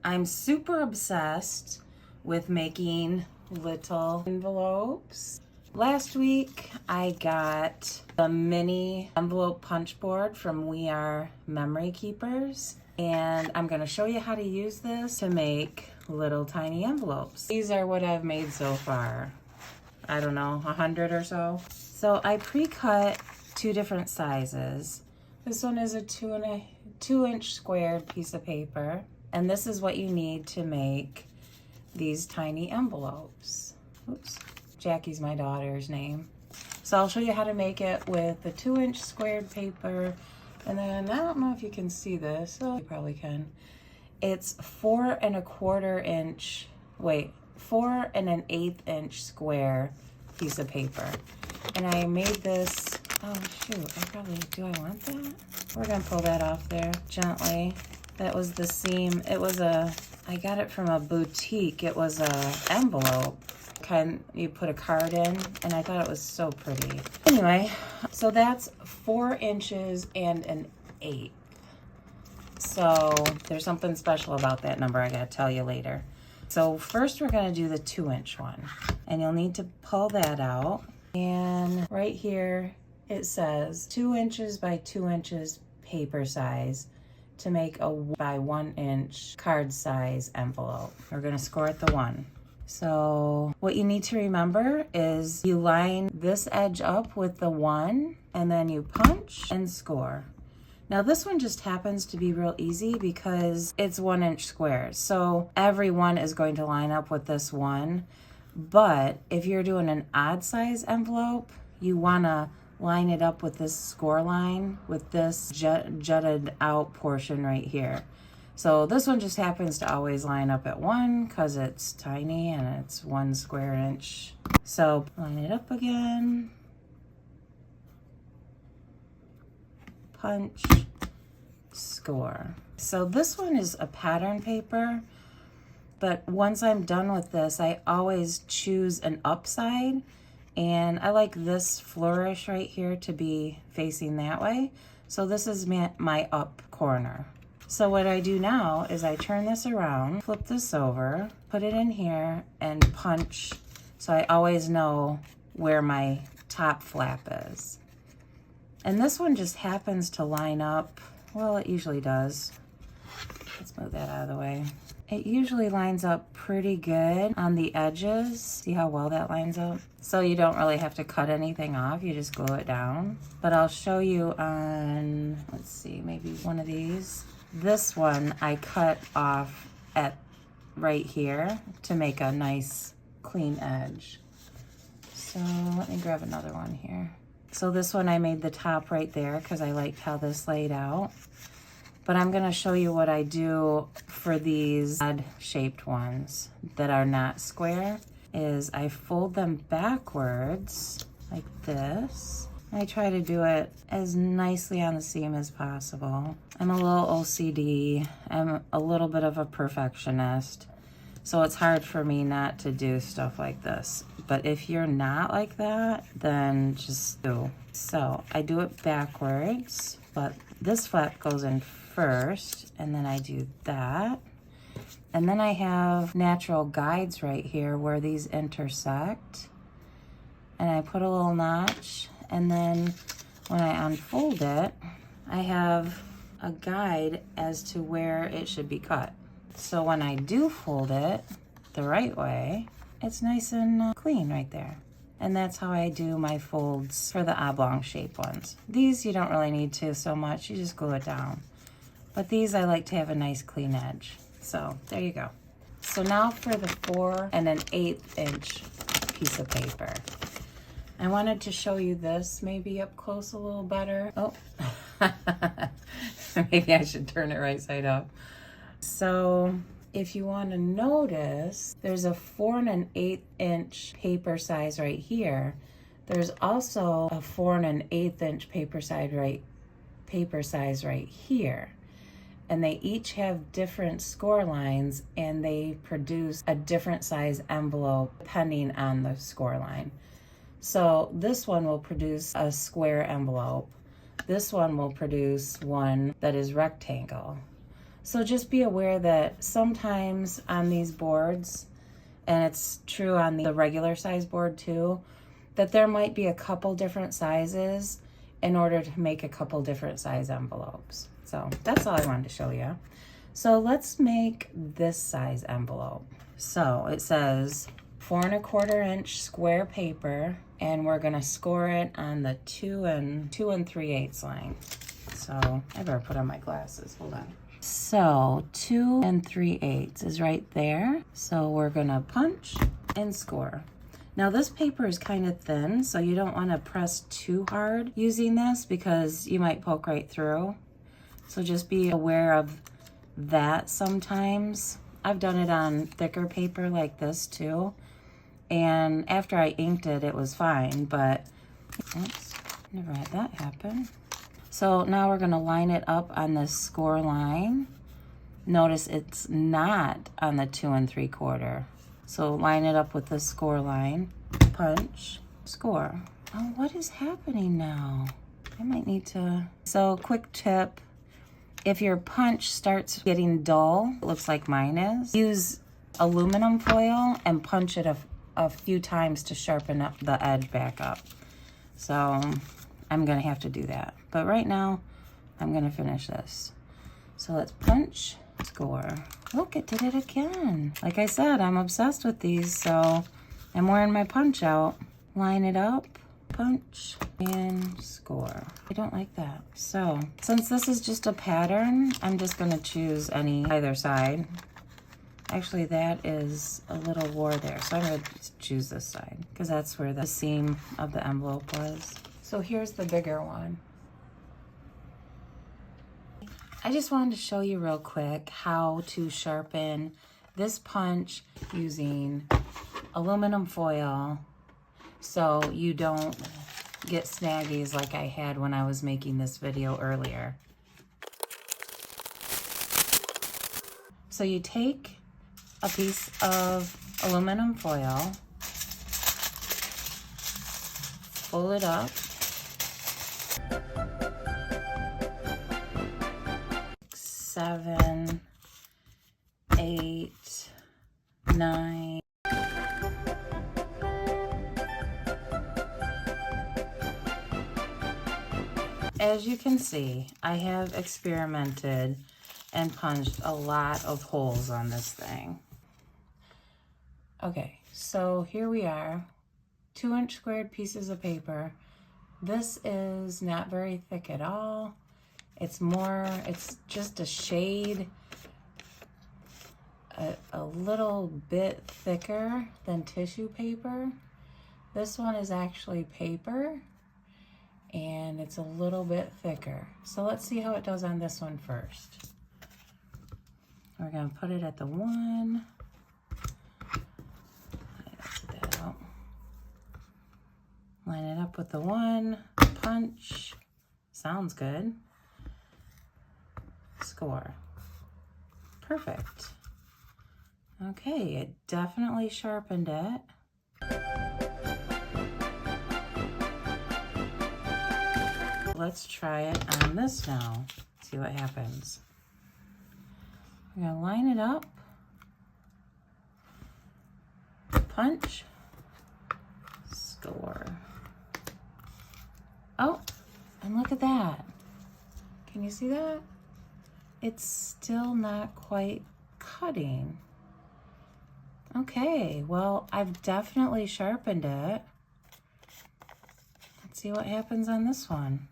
I'm super obsessed with making little envelopes. Last week, I got the mini envelope punch board from WeR Memory Keepers, and I'm gonna show you how to use this to make little tiny envelopes. These are what I've made so far. I don't know, 100 or so. So I pre-cut 2 different sizes. This one is a 2-inch squared piece of paper, and this is what you need to make these tiny envelopes. Oops, Jackie's my daughter's name. So I'll show you how to make it with the 2-inch squared paper, and then I don't know if you can see this. Oh, you probably can. It's 4 1/8 inch square piece of paper, and I made this. Oh shoot, do I want that? We're gonna pull that off there gently. That was the seam. I got it from a boutique. It was a envelope. You put a card in, and I thought it was so pretty. Anyway, so that's 4 inches and 1/8. So there's something special about that number I gotta tell you later. So first we're gonna do the 2-inch one, and you'll need to pull that out. And right here, it says 2 inches by 2 inches paper size to make a by 1 inch card size envelope. We're gonna score at the 1. So what you need to remember is you line this edge up with the 1, and then you punch and score. Now this one just happens to be real easy because it's 1 inch squares. So every one is going to line up with this one. But if you're doing an odd size envelope, you wanna line it up with this score line with this jutted out portion right here. So this one just happens to always line up at 1 because it's tiny and it's 1 square inch. So line it up again. Punch, score. So this one is a pattern paper, but once I'm done with this, I always choose an upside, and I like this flourish right here to be facing that way. So this is my up corner. So what I do now is I turn this around, flip this over, put it in here, and punch, so I always know where my top flap is. And this one just happens to line up, well, it usually does. Let's move that out of the way. It usually lines up pretty good on the edges. See how well that lines up? So you don't really have to cut anything off, you just glue it down. But I'll show you on, let's see, maybe one of these. This one I cut off at right here to make a nice clean edge. So let me grab another one here. So this one I made the top right there because I liked how this laid out. But I'm gonna show you what I do for these odd shaped ones that are not square, is I fold them backwards like this. I try to do it as nicely on the seam as possible. I'm a little OCD, I'm a little bit of a perfectionist, so it's hard for me not to do stuff like this. But if you're not like that, then just do. So I do it backwards, but this flap goes in first, and then I do that. And then I have natural guides right here where these intersect. And I put a little notch, and then when I unfold it, I have a guide as to where it should be cut. So when I do fold it the right way, it's nice and clean right there. And that's how I do my folds for the oblong shaped ones. These you don't really need to so much, you just glue it down. But these I like to have a nice clean edge. So there you go. So now for the 4 1/8 inch piece of paper. I wanted to show you this maybe up close a little better. Oh, maybe I should turn it right side up. So if you want to notice, there's a 4 1/8 inch paper size right here. There's also a 4 1/8 inch paper size right here. And they each have different score lines, and they produce a different size envelope depending on the score line. So this one will produce a square envelope. This one will produce one that is rectangle. So just be aware that sometimes on these boards, and it's true on the regular size board too, that there might be a couple different sizes in order to make a couple different size envelopes. So that's all I wanted to show you. So let's make this size envelope. So it says 4 1/4 inch square paper, and we're gonna score it on the 2 3/8 line. So I better put on my glasses, hold on. So 2 3/8 is right there. So we're gonna punch and score. Now this paper is kind of thin, so you don't want to press too hard using this because you might poke right through. So just be aware of that sometimes. I've done it on thicker paper like this too. And after I inked it, it was fine, but oops, never had that happen. So now we're gonna line it up on this score line. Notice it's not on the 2 3/4. So line it up with the score line, punch, score. Oh, what is happening now? I might need to, so quick tip, if your punch starts getting dull, it looks like mine is, use aluminum foil and punch it a few times to sharpen up the edge back up. So I'm gonna have to do that. But right now, I'm gonna finish this. So let's punch, score. Look, it did it again. Like I said, I'm obsessed with these, so I'm wearing my punch out. Line it up, punch, and score. I don't like that. So since this is just a pattern, I'm just gonna choose either side. Actually, that is a little war there, so I'm gonna choose this side because that's where the seam of the envelope was. So here's the bigger one. I just wanted to show you real quick how to sharpen this punch using aluminum foil so you don't get snaggies like I had when I was making this video earlier. So you take a piece of aluminum foil, fold it up, 7, 8, 9. As you can see, I have experimented and punched a lot of holes on this thing. Okay, so here we are, 2-inch squared pieces of paper. This is not very thick at all. It's just a shade, a little bit thicker than tissue paper. This one is actually paper, and it's a little bit thicker. So let's see how it does on this one first. We're gonna put it at the 1. Exit that out. Line it up with the 1, punch, sounds good. Score. Perfect. Okay, it definitely sharpened it. Let's try it on this now. See what happens. I'm gonna line it up. Punch. Score. Oh, and look at that. Can you see that? It's still not quite cutting. Okay, well, I've definitely sharpened it. Let's see what happens on this one.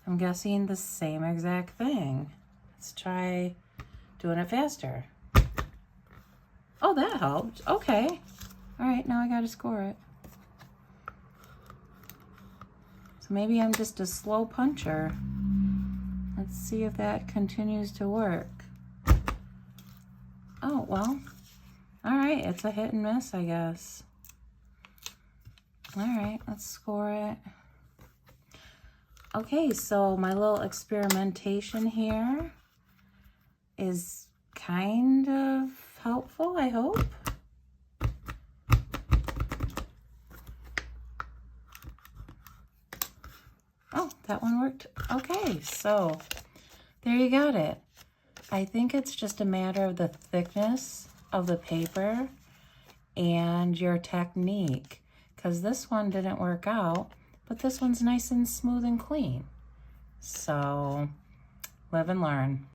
I'm guessing the same exact thing. Let's try doing it faster. Oh, that helped. Okay. All right, now I gotta score it. So maybe I'm just a slow puncher. Let's see if that continues to work. Oh, well, all right, it's a hit and miss, I guess. All right, let's score it. Okay, so my little experimentation here is kind of helpful, I hope. Oh, that one worked. Okay, so there you got it. I think it's just a matter of the thickness of the paper and your technique, because this one didn't work out, but this one's nice and smooth and clean. So live and learn.